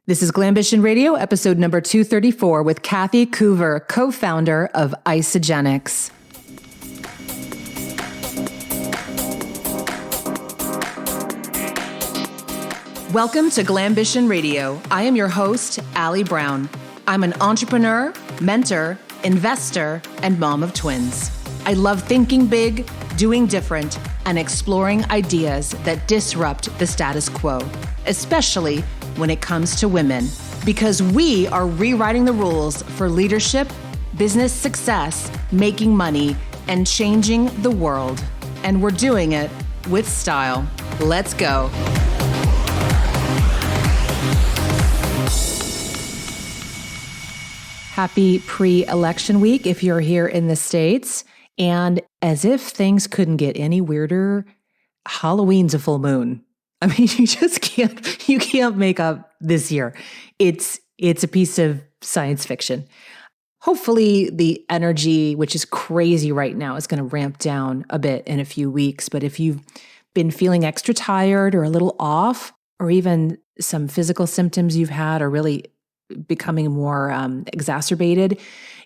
This is Glambition Radio, episode number 234 with Kathy Coover, co-founder of Isagenix. Welcome to Glambition Radio. I am your host, Allie Brown. I'm an entrepreneur, mentor, investor, and mom of twins. I love thinking big, doing different, and exploring ideas that disrupt the status quo, especially when it comes to women, because we are rewriting the rules for leadership, business success, making money, and changing the world. And we're doing it with style. Let's go. Happy pre-election week if you're here in the States. And as if things couldn't get any weirder, Halloween's a full moon. I mean, you can't make up this year. It's a piece of science fiction. Hopefully the energy, which is crazy right now, is going to ramp down a bit in a few weeks. But if you've been feeling extra tired or a little off, or even some physical symptoms you've had are really becoming more exacerbated,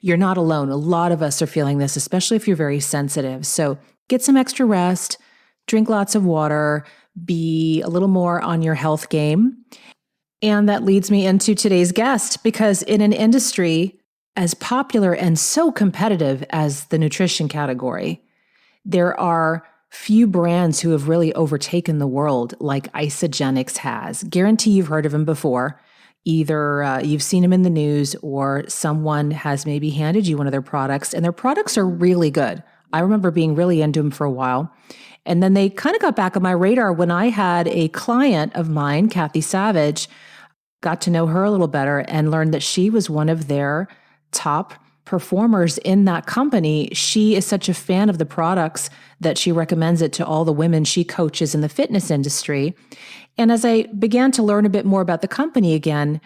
you're not alone. A lot of us are feeling this, especially if you're very sensitive. So get some extra rest, drink lots of water, be a little more on your health game. And that leads me into today's guest, because in an industry as popular and so competitive as the nutrition category, there are few brands who have really overtaken the world like Isagenix has. Guarantee you've heard of them before. Either you've seen them in the news or someone has maybe handed you one of their products, and their products are really good. I remember being really into them for a while. And then they kind of got back on my radar when I had a client of mine, Kathy Savage, got to know her a little better and learned that she was one of their top performers in that company. She is such a fan of the products that she recommends it to all the women she coaches in the fitness industry. And as I began to learn a bit more about the company again,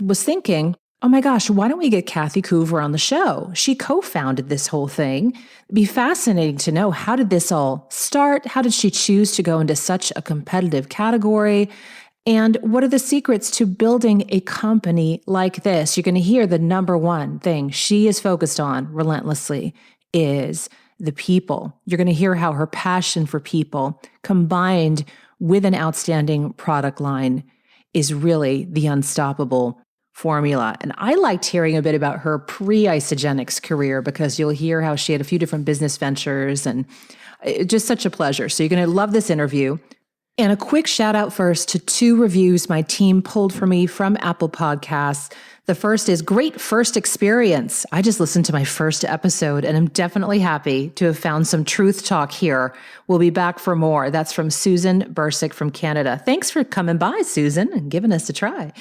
was thinking, oh my gosh, why don't we get Kathy Coover on the show? She co-founded this whole thing. It'd be fascinating to know, how did this all start? How did she choose to go into such a competitive category? And what are the secrets to building a company like this? You're going to hear the number one thing she is focused on relentlessly is the people. You're going to hear how her passion for people combined with an outstanding product line is really the unstoppable formula. And I liked hearing a bit about her pre-Isagenix career, because you'll hear how she had a few different business ventures, and just such a pleasure. So you're going to love this interview. And a quick shout out first to 2 reviews my team pulled for me from Apple Podcasts. The first is great first experience. I just listened to my first episode and I'm definitely happy to have found some truth talk here. We'll be back for more. That's from Susan Bursick from Canada. Thanks for coming by, Susan, and giving us a try.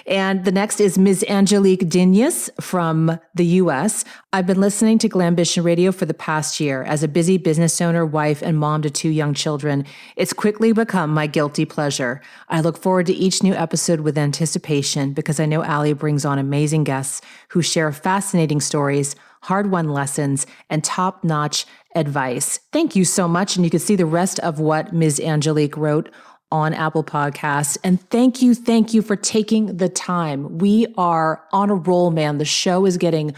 And the next is Ms. Angelique Dignes from the US. I've been listening to Glambition Radio for the past year. As a busy business owner, wife, and mom to 2 young children, it's quickly become my guilty pleasure. I look forward to each new episode with anticipation, because I know Allie brings on amazing guests who share fascinating stories, hard-won lessons, and top-notch advice. Thank you so much. And you can see the rest of what Ms. Angelique wrote on Apple Podcasts. And thank you for taking the time. We are on a roll, man. The show is getting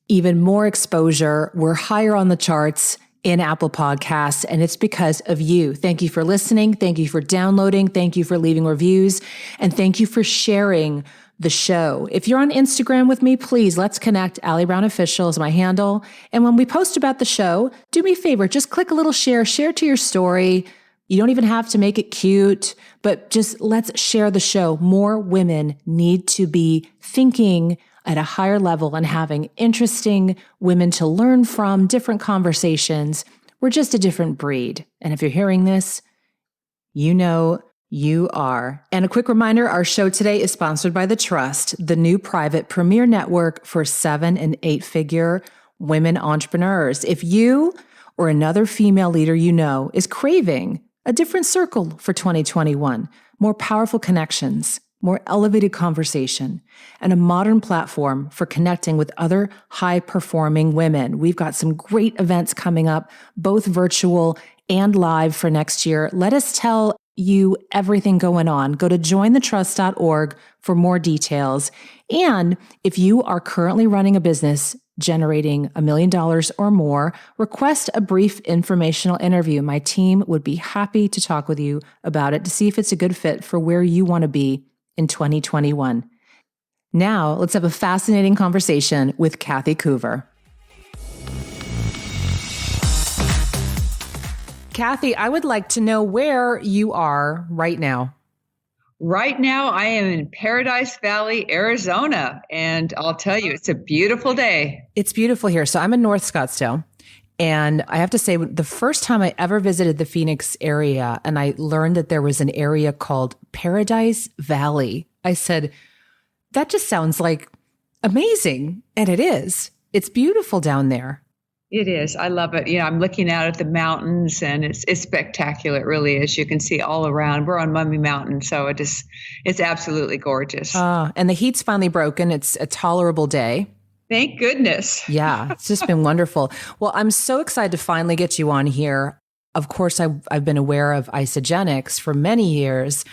even more exposure. We're higher on the charts in Apple Podcasts, and it's because of you. Thank you for listening. Thank you for downloading. Thank you for leaving reviews. And thank you for sharing the show. If you're on Instagram with me, please, let's connect. Allie Brown Official is my handle. And when we post about the show, do me a favor, just click a little share to your story. You don't even have to make it cute, but just let's share the show. More women need to be thinking at a higher level and having interesting women to learn from, different conversations. We're just a different breed. And if you're hearing this, you know you are. And a quick reminder, our show today is sponsored by The Trust, the new private premier network for 7- and 8-figure women entrepreneurs. If you or another female leader you know is craving a different circle for 2021, more powerful connections, more elevated conversation, and a modern platform for connecting with other high-performing women. We've got some great events coming up, both virtual and live for next year. Let us tell you everything going on. Go to jointhetrust.org for more details. And if you are currently running a business generating $1 million or more, request a brief informational interview. My team would be happy to talk with you about it to see if it's a good fit for where you want to be in 2021. Now, let's have a fascinating conversation with Kathy Coover. Kathy, I would like to know where you are right now. Right now, I am in Paradise Valley, Arizona, and I'll tell you, it's a beautiful day. It's beautiful here. So I'm in North Scottsdale, and I have to say, the first time I ever visited the Phoenix area, and I learned that there was an area called Paradise Valley, I said, that just sounds like amazing. And it is. It's beautiful down there. It is. I love it. I'm looking out at the mountains, and it's spectacular. It really is. You can see all around. We're on Mummy Mountain, so it's absolutely gorgeous. And the heat's finally broken. It's a tolerable day. Thank goodness. Yeah, it's just been wonderful. Well, I'm so excited to finally get you on here. Of course, I've been aware of Isagenix for many years,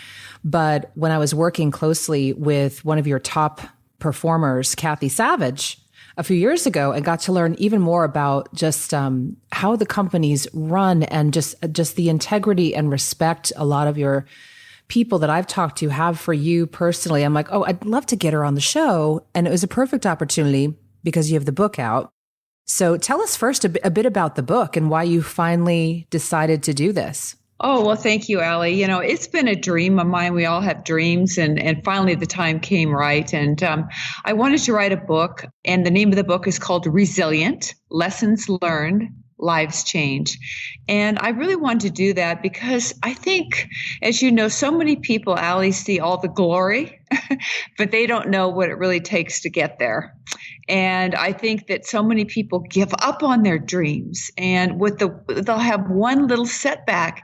but when I was working closely with one of your top performers, Kathy Savage, a few years ago, I got to learn even more about just how the companies run and just the integrity and respect a lot of your people that I've talked to have for you personally. I'm like, oh, I'd love to get her on the show. And it was a perfect opportunity because you have the book out. So tell us first a bit about the book and why you finally decided to do this. Oh, well, thank you, Allie. It's been a dream of mine. We all have dreams, and finally the time came right. And I wanted to write a book, and the name of the book is called Resilient: Lessons Learned, Lives Change. And I really wanted to do that because I think, as you know, so many people, Allie, see all the glory, but they don't know what it really takes to get there. And I think that so many people give up on their dreams, and they'll have one little setback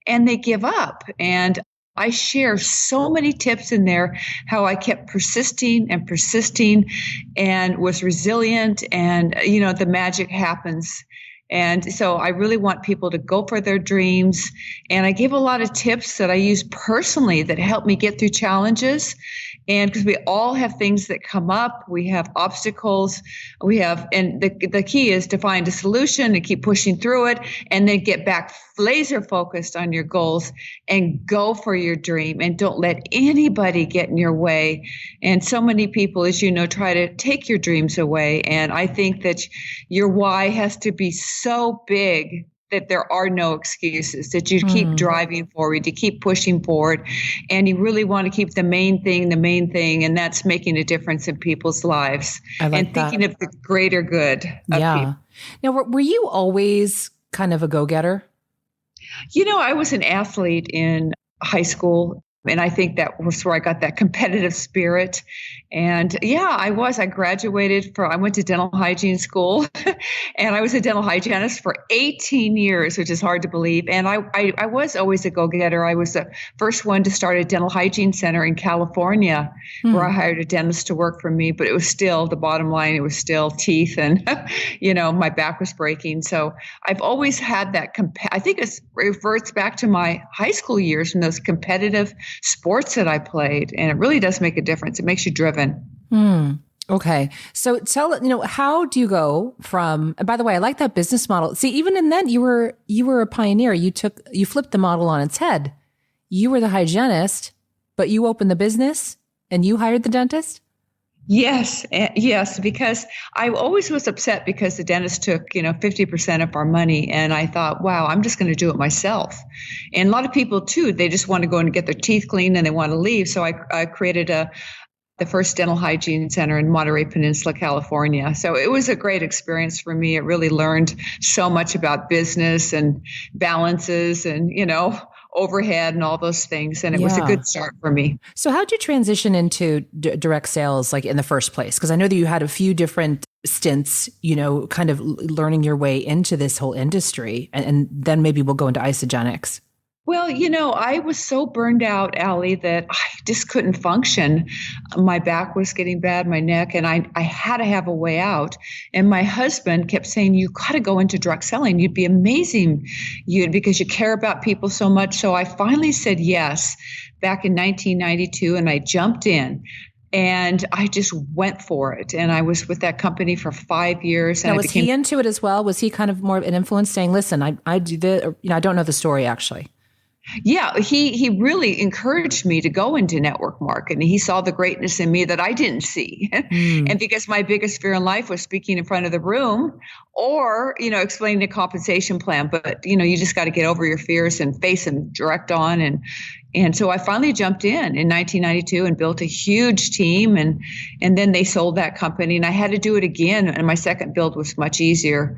and they give up. And I share so many tips in there, how I kept persisting and was resilient, and, the magic happens. And so I really want people to go for their dreams. And I give a lot of tips that I use personally that help me get through challenges. And because we all have things that come up, we have obstacles, and the key is to find a solution and keep pushing through it, and then get back laser focused on your goals and go for your dream, and don't let anybody get in your way. And so many people, as you know, try to take your dreams away. And I think that your why has to be so big that there are no excuses, that you keep driving forward, you keep pushing forward, and you really want to keep the main thing, and that's making a difference in people's lives and thinking of the greater good of people. Now, were you always kind of a go-getter? I was an athlete in high school, and I think that was where I got that competitive spirit. And I graduated I went to dental hygiene school and I was a dental hygienist for 18 years, which is hard to believe. And I was always a go-getter. I was the first one to start a dental hygiene center in California where I hired a dentist to work for me, but it was still, the bottom line, it was still teeth and, my back was breaking. So I've always had that, I think it reverts back to my high school years and those competitive sports that I played. And it really does make a difference. It makes you driven. Okay. So how do you go from, and by the way, I like that business model. See, even in that you were a pioneer. You flipped the model on its head. You were the hygienist, but you opened the business and you hired the dentist? Yes, because I always was upset because the dentist took, 50% of our money. And I thought, wow, I'm just going to do it myself. And a lot of people too, they just want to go and get their teeth cleaned and they want to leave. So I created the first dental hygiene center in Monterey Peninsula, California. So it was a great experience for me. It really learned so much about business and balances and, overhead and all those things. And it was a good start for me. So how'd you transition into direct sales, like in the first place? Because I know that you had a few different stints, kind of learning your way into this whole industry. And then maybe we'll go into Isagenix. Well, I was so burned out, Allie, that I just couldn't function. My back was getting bad, my neck, and I had to have a way out. And my husband kept saying, "You got to go into direct selling. You'd be amazing, because you care about people so much." So I finally said yes back in 1992, and I jumped in. And I just went for it. And I was with that company for 5 years. And Now, was he into it as well? Was he kind of more of an influence saying, listen, I do this, or, I don't know the story actually. Yeah, he really encouraged me to go into network marketing. He saw the greatness in me that I didn't see. And because my biggest fear in life was speaking in front of the room or, explaining the compensation plan. But, you just got to get over your fears and face them direct on. And so I finally jumped in 1992 and built a huge team. And then they sold that company and I had to do it again. And my second build was much easier.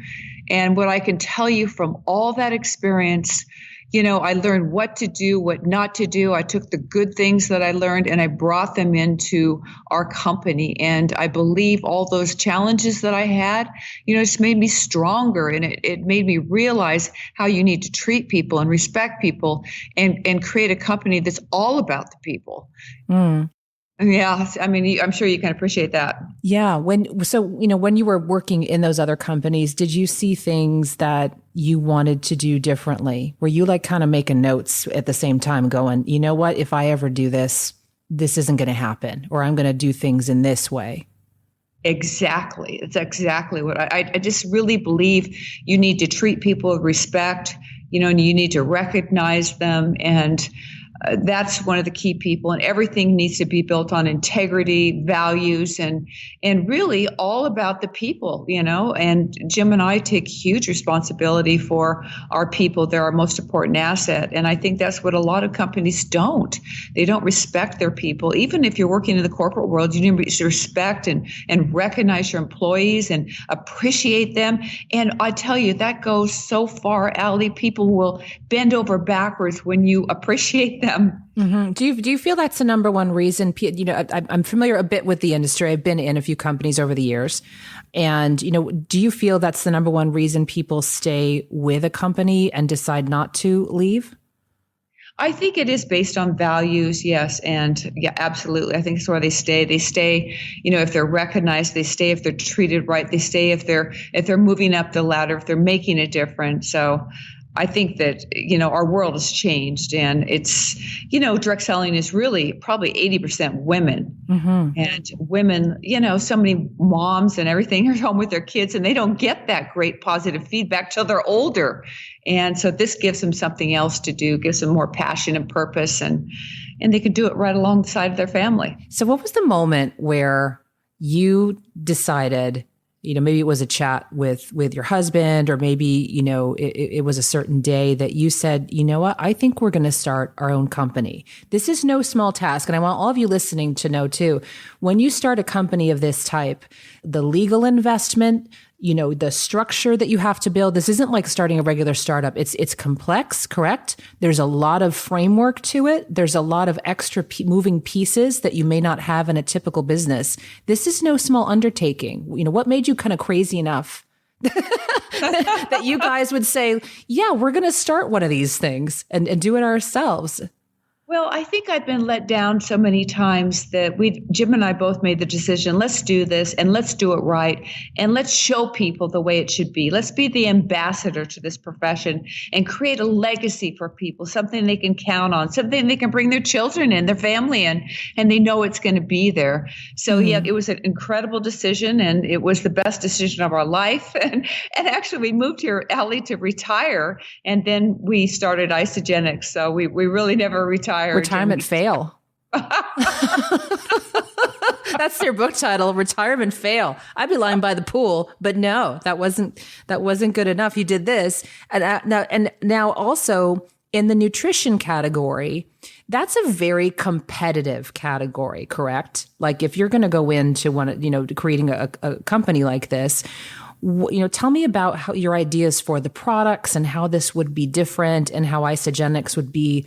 And what I can tell you from all that experience, I learned what to do, what not to do. I took the good things that I learned and I brought them into our company. And I believe all those challenges that I had, just made me stronger. And it made me realize how you need to treat people and respect people and create a company that's all about the people. Yeah, I mean, I'm sure you can appreciate that. Yeah. When you were working in those other companies, did you see things that you wanted to do differently? Were you like kind of making notes at the same time going, you know what, if I ever do this, this isn't going to happen, or I'm going to do things in this way? Exactly. It's exactly what I just really believe you need to treat people with respect, and you need to recognize them. And that's one of the key people, and everything needs to be built on integrity, values, and really all about the people, and Jim and I take huge responsibility for our people. They're our most important asset. And I think that's what a lot of companies don't. They don't respect their people. Even if you're working in the corporate world, you need to respect and recognize your employees and appreciate them. And I tell you, that goes so far, Allie. People will bend over backwards when you appreciate them. Mm-hmm. Do you feel that's the number one reason? I'm familiar a bit with the industry. I've been in a few companies over the years. And, do you feel that's the number one reason people stay with a company and decide not to leave? I think it is based on values, yes. And yeah, absolutely. I think it's where they stay. They stay, if they're recognized, they stay if they're treated right, they stay if they're moving up the ladder, if they're making a difference. So I think that, our world has changed, and it's, direct selling is really probably 80% women. Mm-hmm. And women, so many moms and everything are home with their kids and they don't get that great positive feedback till they're older. And so this gives them something else to do, gives them more passion and purpose, and they can do it right alongside of their family. So what was the moment where you decided, maybe it was a chat with your husband, or maybe, it was a certain day that you said, you know what, I think we're going to start our own company. This is no small task. And I want all of you listening to know too, when you start a company of this type, the legal investment, the structure that you have to build, this isn't like starting a regular startup. It's complex, correct? There's a lot of framework to it. There's a lot of extra moving pieces that you may not have in a typical business. This is no small undertaking. What made you kind of crazy enough that you guys would say, yeah, we're going to start one of these things and do it ourselves? Well, I think I've been let down so many times that Jim and I both made the decision, let's do this and let's do it right. And let's show people the way it should be. Let's be the ambassador to this profession and create a legacy for people, something they can count on, something they can bring their children in, their family in, and they know it's going to be there. So yeah, it was an incredible decision, and it was the best decision of our life. And actually we moved here, Allie, to retire. And then we started Isagenix. So we really never retired. Retirement fail. That's their book title, Retirement Fail. I'd be lying by the pool, but no, that wasn't good enough. You did this. And now also in the nutrition category, that's a very competitive category, correct? Like if you're going to go into creating a company like this, tell me about how your ideas for the products and how this would be different, and how Isagenix would be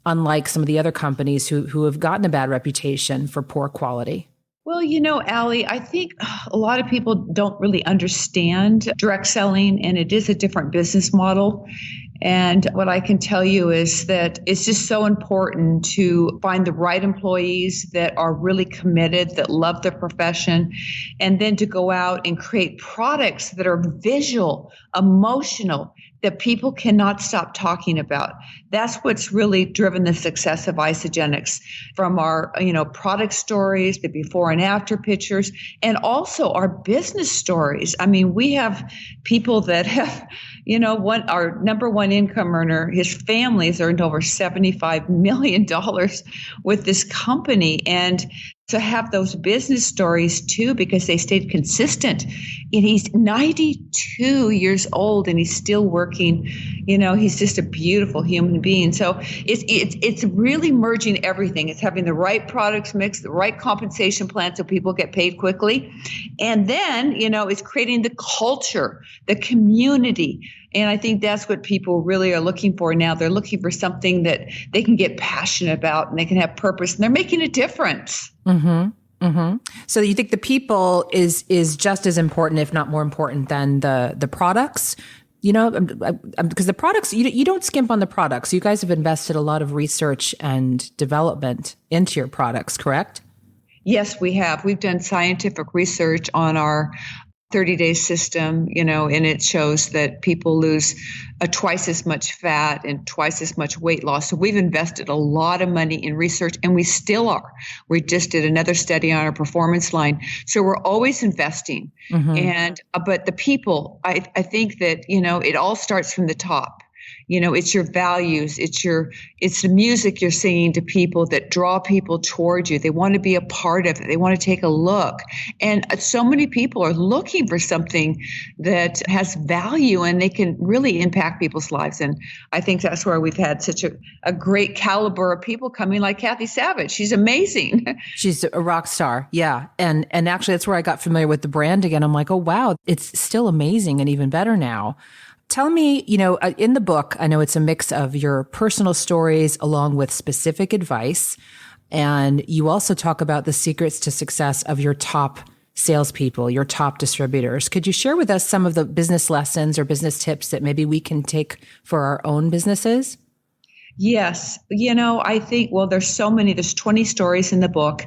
unlike some of the other companies who have gotten a bad reputation for poor quality. Well, Allie, I think a lot of people don't really understand direct selling, and it is a different business model. And what I can tell you is that it's just so important to find the right employees that are really committed, that love their profession, and then to go out and create products that are visual, emotional, that people cannot stop talking about. That's what's really driven the success of Isagenix, from our, product stories, the before and after pictures, and also our business stories. I mean, we have people that have, our number one income earner, his family has earned over $75 million with this company. And to have those business stories too, because they stayed consistent. And he's 92 years old and he's still working. He's just a beautiful human being. So it's really merging everything. It's having the right products mix, the right compensation plan so people get paid quickly. And then, it's creating the culture, the community. And I think that's what people really are looking for now. They're looking for something that they can get passionate about and they can have purpose, and they're making a difference. Mm-hmm. Mm-hmm. So you think the people is just as important, if not more important, than the products? Because the products, you don't skimp on the products. You guys have invested a lot of research and development into your products, correct? Yes, we have. We've done scientific research on our 30-day system, and it shows that people lose twice as much fat and twice as much weight loss. So we've invested a lot of money in research, and we still are. We just did another study on our performance line. So we're always investing. Mm-hmm. But the people, I think that, it all starts from the top. It's your values, it's the music you're singing to people that draw people toward you. They want to be a part of it. They want to take a look. And so many people are looking for something that has value and they can really impact people's lives. And I think that's where we've had such a great caliber of people coming, like Kathy Savage. She's amazing. She's a rock star. Yeah. And actually that's where I got familiar with the brand again. I'm like, oh, wow, it's still amazing and even better now. Tell me, in the book, I know it's a mix of your personal stories along with specific advice. And you also talk about the secrets to success of your top salespeople, your top distributors. Could you share with us some of the business lessons or business tips that maybe we can take for our own businesses? Yes. I think, there's so many, there's 20 stories in the book,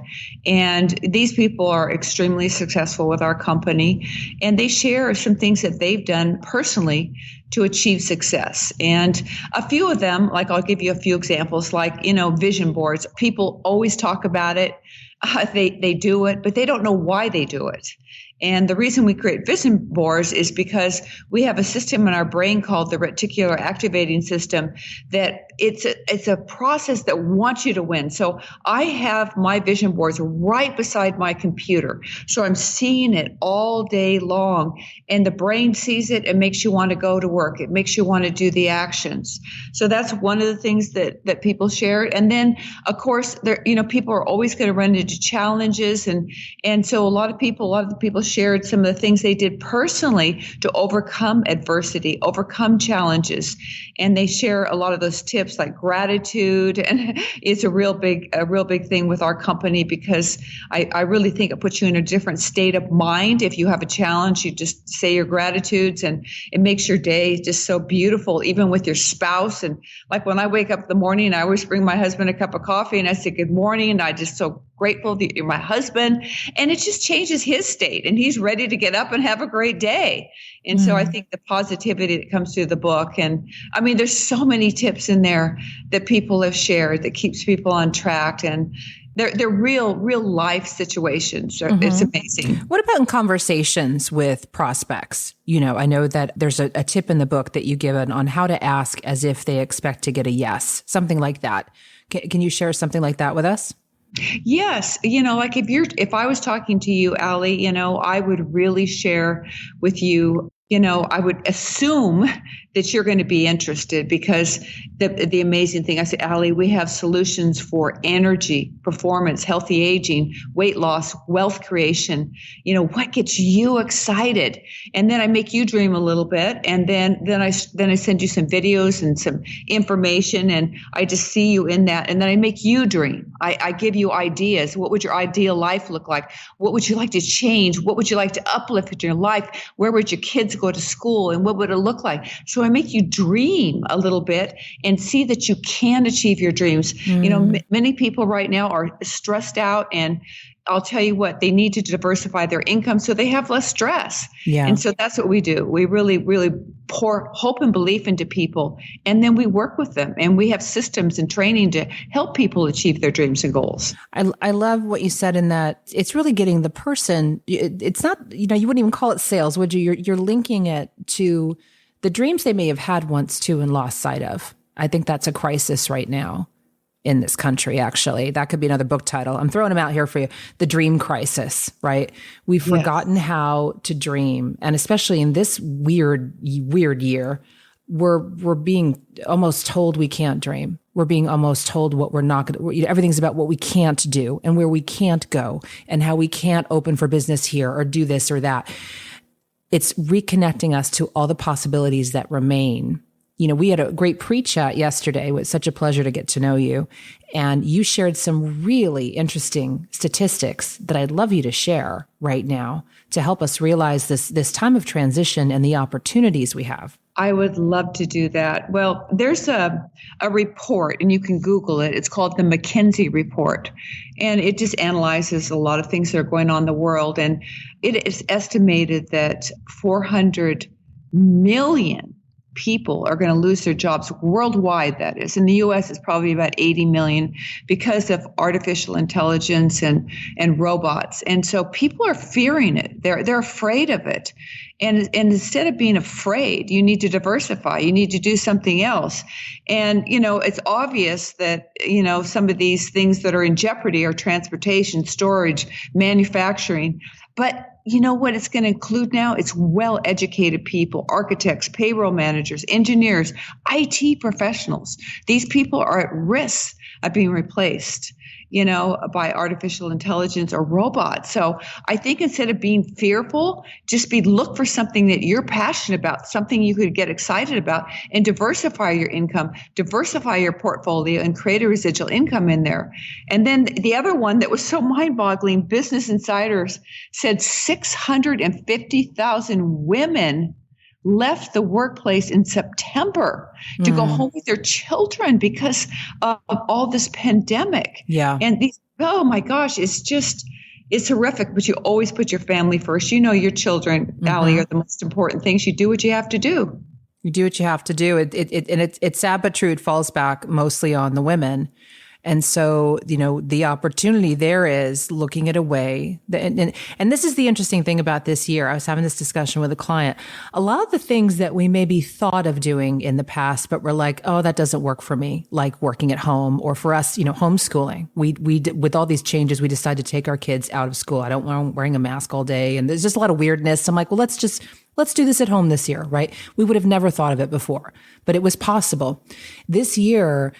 and these people are extremely successful with our company, and they share some things that they've done personally to achieve success. And a few of them, like I'll give you a few examples, like, vision boards. People always talk about it. They do it, but they don't know why they do it. And the reason we create vision boards is because we have a system in our brain called the reticular activating system that it's a process that wants you to win. So I have my vision boards right beside my computer. So I'm seeing it all day long, and the brain sees it and makes you want to go to work. It makes you want to do the actions. So that's one of the things that people share. And then of course, people are always going to run into challenges. And so a lot of the people shared some of the things they did personally to overcome adversity, overcome challenges. And they share a lot of those tips like gratitude. And it's a real big thing with our company, because I really think it puts you in a different state of mind. If you have a challenge, you just say your gratitudes, and it makes your day just so beautiful, even with your spouse. And like when I wake up in the morning, I always bring my husband a cup of coffee and I say, good morning. And I just so grateful that you're my husband. And it just changes his state, and he's ready to get up and have a great day. And so I think the positivity that comes through the book, and I mean, there's so many tips in there that people have shared that keeps people on track, and they're real life situations. Mm-hmm. It's amazing. What about in conversations with prospects? I know that there's a tip in the book that you give on how to ask as if they expect to get a yes, something like that. Can you share something like that with us? Yes. Like if I was talking to you, Allie, I would really share with you, I would assume that you're going to be interested, because the amazing thing, I said, Allie, we have solutions for energy, performance, healthy aging, weight loss, wealth creation. What gets you excited? And then I make you dream a little bit. And then I send you some videos and some information, and I just see you in that. And then I make you dream. I give you ideas. What would your ideal life look like? What would you like to change? What would you like to uplift in your life? Where would your kids kids go to school and what would it look like? So I make you dream a little bit and see that you can achieve your dreams. Many people right now are stressed out, and I'll tell you what, they need to diversify their income so they have less stress. Yeah. And so that's what we do. We really, really pour hope and belief into people, and then we work with them, and we have systems and training to help people achieve their dreams and goals. I love what you said in that it's really getting the person, it's not, you wouldn't even call it sales, would you? You're linking it to the dreams they may have had once too and lost sight of. I think that's a crisis right now in this country, actually. That could be another book title. I'm throwing them out here for you. The dream crisis, right? We've forgotten how to dream. And especially in this weird year, we're being almost told we can't dream. We're being almost told what we're not going to, everything's about what we can't do and where we can't go and how we can't open for business here or do this or that. It's reconnecting us to all the possibilities that remain. We had a great pre-chat yesterday. It was such a pleasure to get to know you. And you shared some really interesting statistics that I'd love you to share right now to help us realize this time of transition and the opportunities we have. I would love to do that. Well, there's a report, and you can Google it. It's called the McKinsey Report. And it just analyzes a lot of things that are going on in the world. And it is estimated that 400 million people are going to lose their jobs worldwide, that is. In the U.S., it's probably about 80 million because of artificial intelligence and robots. And so people are fearing it. They're afraid of it. And instead of being afraid, you need to diversify. You need to do something else. And, it's obvious that, some of these things that are in jeopardy are transportation, storage, manufacturing. But you know what it's going to include now? It's well-educated people, architects, payroll managers, engineers, IT professionals. These people are at risk of being replaced, by artificial intelligence or robots. So I think instead of being fearful, just look for something that you're passionate about, something you could get excited about, and diversify your income, diversify your portfolio, and create a residual income in there. And then the other one that was so mind-boggling, Business Insiders said 650,000 women left the workplace in September to go home with their children because of all this pandemic. Yeah. And oh my gosh, it's horrific, but you always put your family first. Your children, Allie, are the most important things. You do what you have to do. You do what you have to do. And it's sad but true. It falls back mostly on the women. And so, the opportunity there is looking at a way that, and this is the interesting thing about this year. I was having this discussion with a client. A lot of the things that we maybe thought of doing in the past, but we're like, oh, that doesn't work for me, like working at home, or for us, homeschooling. We with all these changes, we decided to take our kids out of school. I don't want wearing a mask all day. And there's just a lot of weirdness. I'm like, well, let's do this at home this year, right? We would have never thought of it before, but it was possible. This year,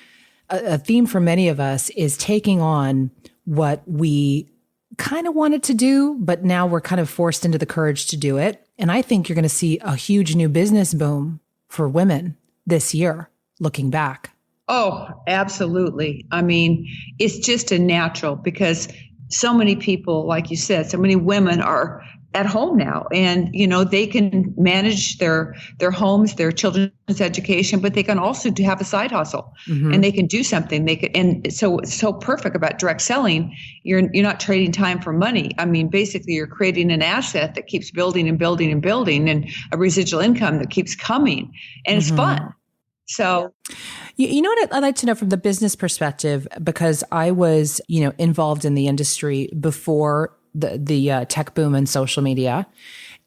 a theme for many of us is taking on what we kind of wanted to do, but now we're kind of forced into the courage to do it. And I think you're going to see a huge new business boom for women this year, looking back. Oh, absolutely. I mean, it's just a natural because so many people, like you said, so many women are at home now, and they can manage their homes, their children's education, but they can also have a side hustle, and they can do something. And so it's so perfect about direct selling. You're not trading time for money. I mean, basically, you're creating an asset that keeps building and building and building, and a residual income that keeps coming, and it's fun. So, you know what I'd like to know from the business perspective, because I was involved in the industry before the tech boom and social media.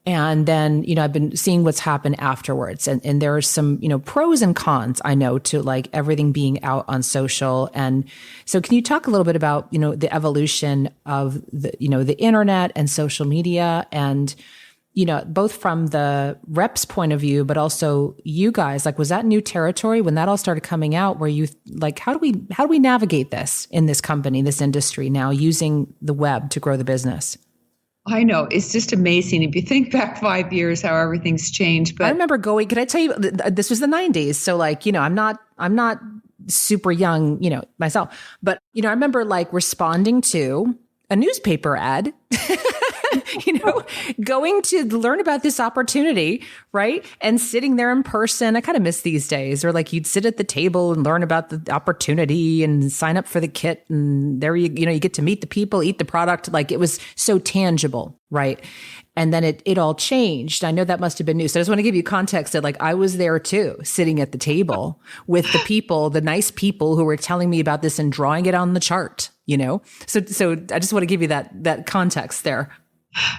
And then, I've been seeing what's happened afterwards. And there are some, pros and cons, I know, to like everything being out on social. And so can you talk a little bit about, the evolution of the internet and social media, and, both from the rep's point of view, but also you guys, like, was that new territory when that all started coming out, where you like, how do we navigate this in this company, this industry now, using the web to grow the business? I know. It's just amazing. If you think back 5 years, how everything's changed. But I remember can I tell you, this was the 90s. So like, I'm not super young, myself, but, I remember like responding to a newspaper ad, going to learn about this opportunity, right? And sitting there in person. I kind of miss these days, or like you'd sit at the table and learn about the opportunity and sign up for the kit. And there you get to meet the people, eat the product. Like it was so tangible, right? And then it all changed. I know that must have been new. So I just want to give you context that like I was there too, sitting at the table with the people, the nice people who were telling me about this and drawing it on the chart, So I just want to give you that context there.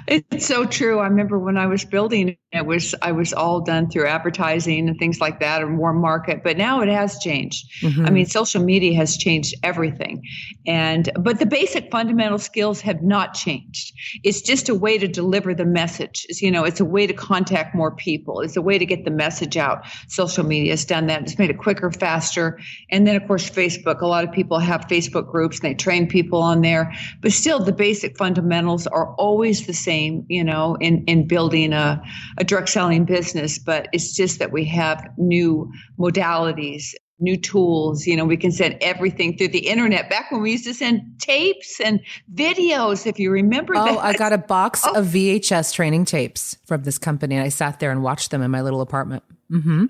It's so true. I remember when I was building I was all done through advertising and things like that, or warm market. But now it has changed. Mm-hmm. I mean, social media has changed everything, but the basic fundamental skills have not changed. It's just a way to deliver the message. It's a way to contact more people. It's a way to get the message out. Social media has done that. It's made it quicker, faster, and then of course Facebook. A lot of people have Facebook groups and they train people on there. But still, the basic fundamentals are always the same. In building a direct selling business, but it's just that we have new modalities, new tools. We can send everything through the internet. Back when we used to send tapes and videos, if you remember that. Oh, I got a box of VHS training tapes from this company, and I sat there and watched them in my little apartment. Mm-hmm.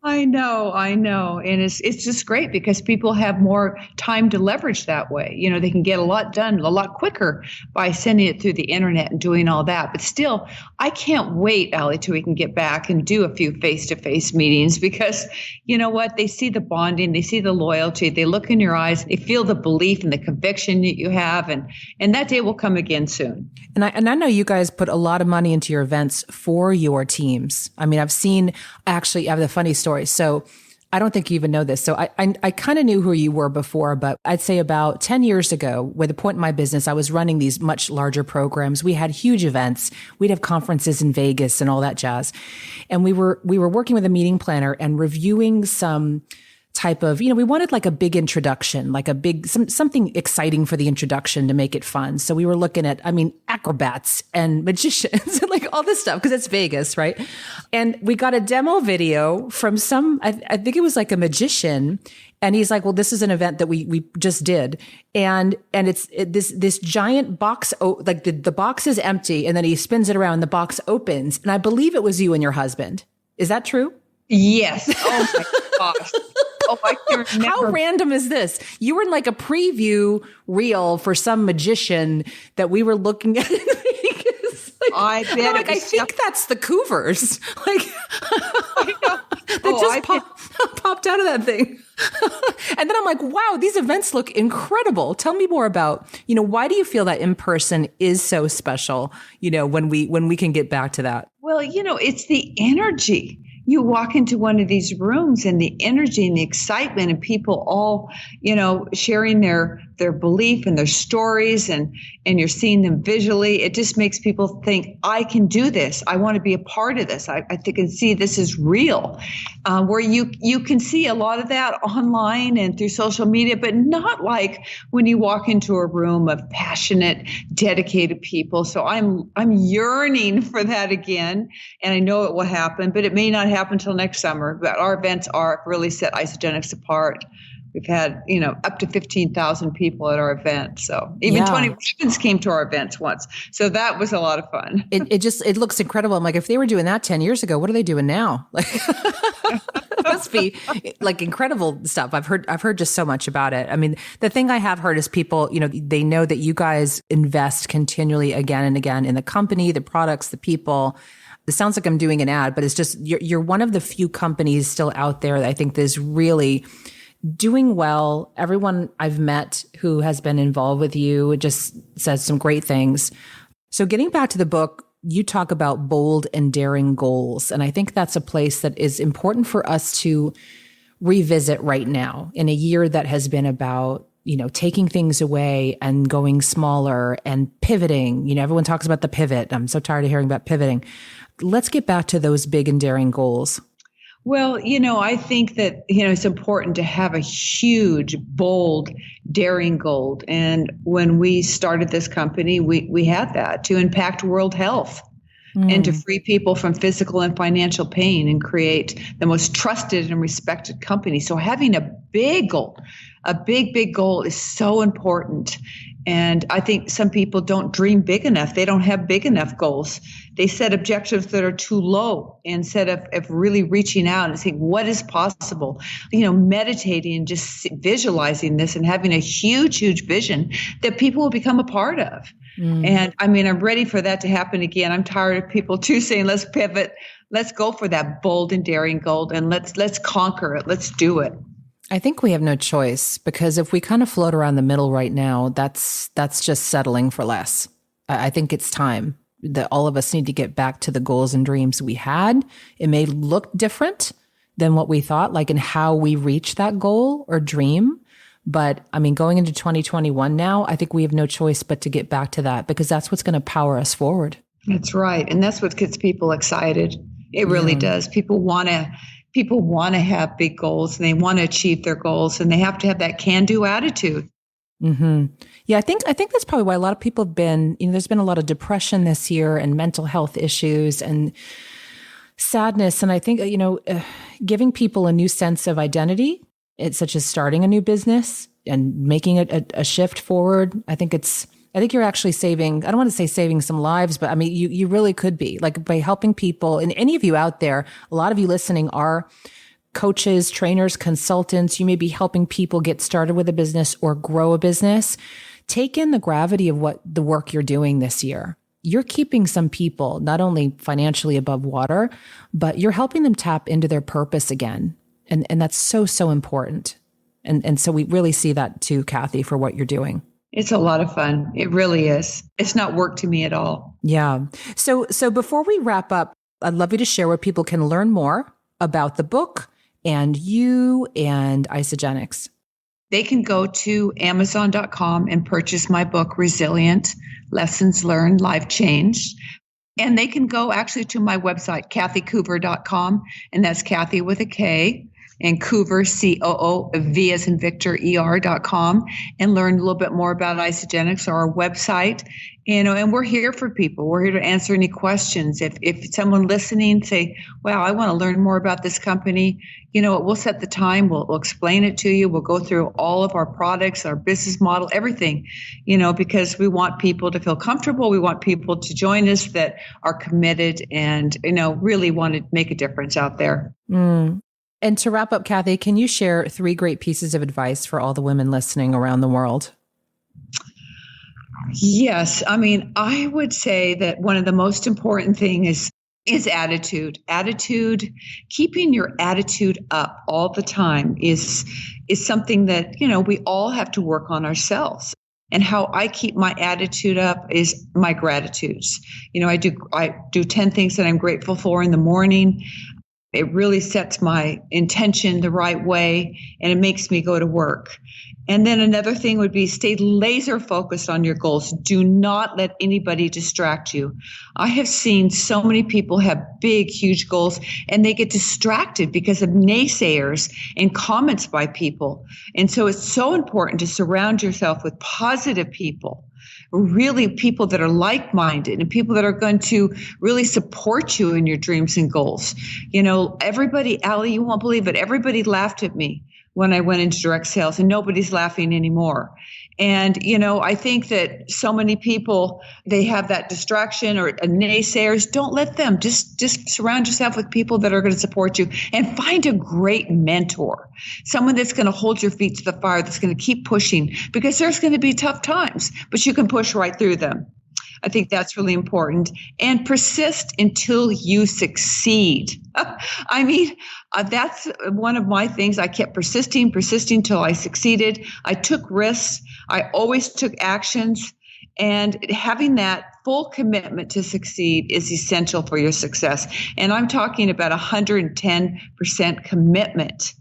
I know. And it's just great because people have more time to leverage that way. They can get a lot done a lot quicker by sending it through the internet and doing all that. But still, I can't wait, Allie, till we can get back and do a few face-to-face meetings because you know what? They see the bonding, they see the loyalty, they look in your eyes, they feel the belief and the conviction that you have. And that day will come again soon. And I know you guys put a lot of money into your events for your teams. I mean, I have the funny story. So I don't think you even know this. So I kind of knew who you were before, but I'd say about 10 years ago, with a point in my business, I was running these much larger programs. We had huge events. We'd have conferences in Vegas and all that jazz. And we were working with a meeting planner and reviewing some type of, we wanted like a big introduction, like something exciting for the introduction to make it fun. So we were looking at, acrobats and magicians and like all this stuff because it's Vegas, right? And we got a demo video from I think it was like a magician. And he's like, well, this is an event that we just did. And it's this giant box, like the box is empty and then he spins it around, the box opens. And I believe it was you and your husband. Is that true? Yes. Oh my gosh. Oh, I can't remember. How random is this? You were in like a preview reel for some magician that we were looking at in Vegas. I bet. I think that's the Coovers. Like, I know. That popped out of that thing. And then I'm like, wow, these events look incredible. Tell me more about, why do you feel that in person is so special? When we can get back to that. Well, it's the energy. You walk into one of these rooms and the energy and the excitement and people all, sharing their belief and their stories and you're seeing them visually. It just makes people think, I can do this. I want to be a part of this. I think and see this is real. Where you can see a lot of that online and through social media, but not like when you walk into a room of passionate, dedicated people. So I'm yearning for that again. And I know it will happen, but it may not happen until next summer. But our events are really set Isagenix apart. We've had, up to 15,000 people at our event. So even 20 students came to our events once. So that was a lot of fun. It looks incredible. I'm like, if they were doing that 10 years ago, what are they doing now? Like, it must be like incredible stuff. I've heard just so much about it. I mean, the thing I have heard is people, they know that you guys invest continually again and again in the company, the products, the people. It sounds like I'm doing an ad, but it's just, you're one of the few companies still out there that I think is really doing well. Everyone I've met who has been involved with you just says some great things. So getting back to the book, you talk about bold and daring goals. And I think that's a place that is important for us to revisit right now in a year that has been about, taking things away and going smaller and pivoting. Everyone talks about the pivot. I'm so tired of hearing about pivoting. Let's get back to those big and daring goals. Well, I think that, it's important to have a huge, bold, daring goal. And when we started this company, we had that to impact world health and to free people from physical and financial pain and create the most trusted and respected company. So having a big goal, a big goal is so important. And I think some people don't dream big enough. They don't have big enough goals. They set objectives that are too low instead of really reaching out and saying, what is possible? Meditating and just visualizing this and having a huge, huge vision that people will become a part of. And I'm ready for that to happen again. I'm tired of people too saying, let's pivot. Let's go for that bold and daring goal and let's conquer it. Let's do it. I think we have no choice, because if we kind of float around the middle right now, that's just settling for less. I think it's time that all of us need to get back to the goals and dreams we had. It may look different than what we thought, like in how we reach that goal or dream. But going into 2021 now, I think we have no choice but to get back to that, because that's what's going to power us forward. That's right. And that's what gets people excited. It really does. People want to have big goals, and they want to achieve their goals, and they have to have that can-do attitude. Mm-hmm. Yeah, I think that's probably why a lot of people have been, there's been a lot of depression this year and mental health issues and sadness. And I think, giving people a new sense of identity, such as starting a new business and making a shift forward. I think you're actually saving, I don't want to say saving some lives, but you really could be, like, by helping people. And any of you out there, a lot of you listening are coaches, trainers, consultants. You may be helping people get started with a business or grow a business. Take in the gravity of what the work you're doing this year. You're keeping some people not only financially above water, but you're helping them tap into their purpose again. And that's so, so important. And so we really see that too, Kathy, for what you're doing. It's a lot of fun. It really is. It's not work to me at all. Yeah. So before we wrap up, I'd love you to share where people can learn more about the book and you and Isagenix. They can go to Amazon.com and purchase my book, Resilient, Lessons Learned, Life Changed. And they can go actually to my website, kathycoover.com, and that's Kathy with a K, and Coover, COOV as in Victor, ER.com, and learn a little bit more about Isagenix or our website. And we're here for people. We're here to answer any questions. If someone listening say, wow, I want to learn more about this company, we'll set the time. We'll explain it to you. We'll go through all of our products, our business model, everything, because we want people to feel comfortable. We want people to join us that are committed and, really want to make a difference out there. And to wrap up, Kathy, can you share 3 great pieces of advice for all the women listening around the world? Yes. I would say that one of the most important things is attitude. Attitude, keeping your attitude up all the time is something that, we all have to work on ourselves. And how I keep my attitude up is my gratitudes. I do 10 things that I'm grateful for in the morning. It really sets my intention the right way, and it makes me go to work. And then another thing would be stay laser focused on your goals. Do not let anybody distract you. I have seen so many people have big, huge goals, and they get distracted because of naysayers and comments by people. And so it's so important to surround yourself with positive people. Really people that are like-minded and people that are going to really support you in your dreams and goals. Everybody, Allie, you won't believe it. Everybody laughed at me when I went into direct sales, and nobody's laughing anymore. And, I think that so many people, they have that distraction or naysayers. Don't let them. Just surround yourself with people that are going to support you, and find a great mentor, someone that's going to hold your feet to the fire, that's going to keep pushing, because there's going to be tough times, but you can push right through them. I think that's really important. And persist until you succeed. That's one of my things. I kept persisting till I succeeded. I took risks. I always took actions. And having that full commitment to succeed is essential for your success. And I'm talking about 110% commitment.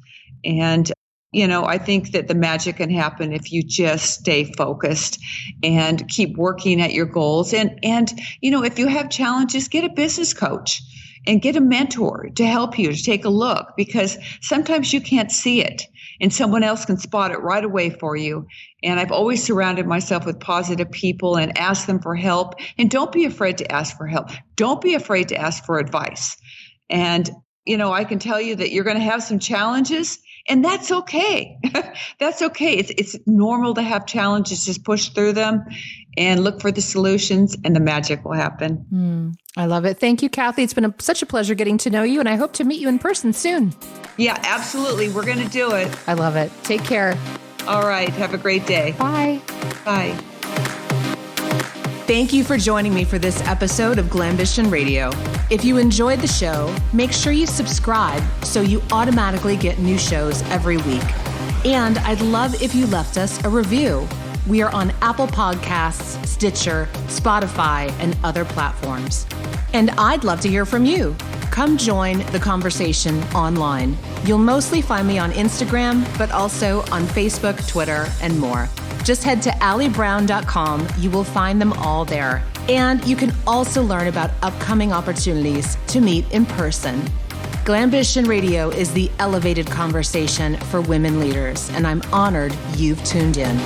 And I think that the magic can happen if you just stay focused and keep working at your goals. And if you have challenges, get a business coach and get a mentor to help you, to take a look, because sometimes you can't see it and someone else can spot it right away for you. And I've always surrounded myself with positive people and asked them for help. And don't be afraid to ask for help. Don't be afraid to ask for advice. And, I can tell you that you're going to have some challenges, And that's okay. That's okay. It's normal to have challenges. Just push through them and look for the solutions, and the magic will happen. I love it. Thank you, Kathy. It's been such a pleasure getting to know you, and I hope to meet you in person soon. Yeah, absolutely. We're going to do it. I love it. Take care. All right. Have a great day. Bye. Bye. Thank you for joining me for this episode of Glambition Radio. If you enjoyed the show, make sure you subscribe so you automatically get new shows every week. And I'd love if you left us a review. We are on Apple Podcasts, Stitcher, Spotify, and other platforms. And I'd love to hear from you. Come join the conversation online. You'll mostly find me on Instagram, but also on Facebook, Twitter, and more. Just head to alliebrown.com. You will find them all there. And you can also learn about upcoming opportunities to meet in person. Glambition Radio is the elevated conversation for women leaders, and I'm honored you've tuned in.